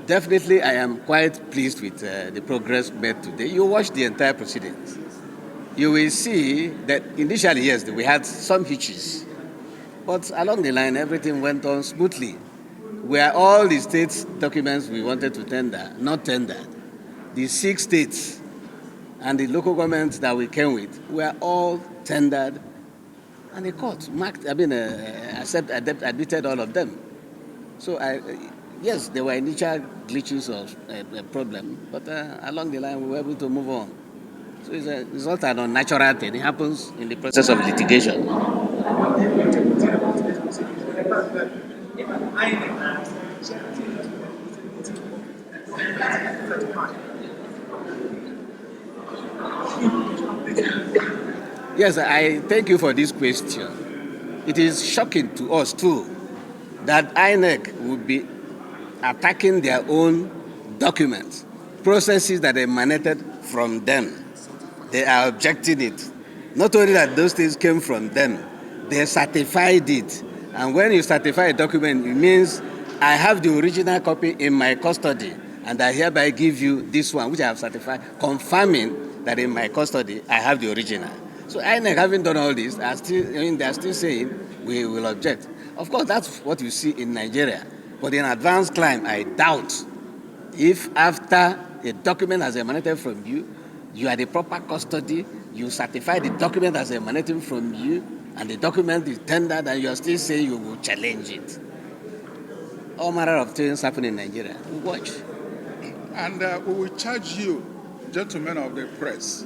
Definitely, I am quite pleased with the progress made today. You watch the entire proceedings. You will see that initially, yes, we had some hitches, but along the line, everything went on smoothly. Where all the states' documents we wanted to tender, not tendered, the 6 states and the local governments that we came with were all tendered, and the court admitted all of them. So, yes, there were initial glitches of a problem, but along the line we were able to move on. So it's not an unnatural thing. It happens in the process of litigation. Yes, I thank you for this question. It is shocking to us too that INEC would be attacking their own documents, processes that emanated from them. They are objecting it. Not only that those things came from them, they certified it. And when you certify a document, it means I have the original copy in my custody, and I hereby give you this one, which I have certified, confirming that in my custody I have the original. So INEC, having done all this, they are still saying we will object. Of course, that's what you see in Nigeria. But in advanced crime, I doubt if after a document has emanated from you, you are the proper custody, you certify the document as emanating from you, and the document is tendered, and you are still saying you will challenge it. All manner of things happen in Nigeria. Watch. And we will charge you, gentlemen of the press,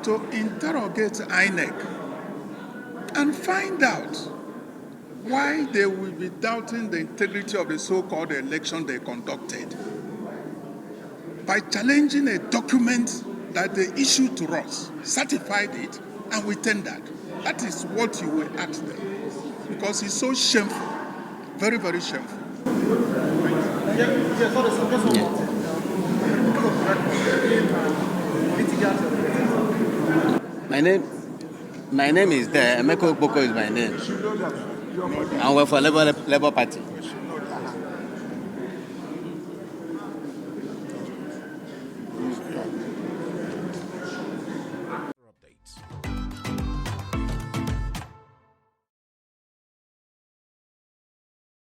to interrogate INEC and find out why they will be doubting the integrity of the so-called election they conducted by challenging a document that they issued to us, certified it, and we tendered. That is what you will ask them, because it's so shameful, very, very shameful. My name is there. Emeka Okpoko is my name. And we're for Labour Party.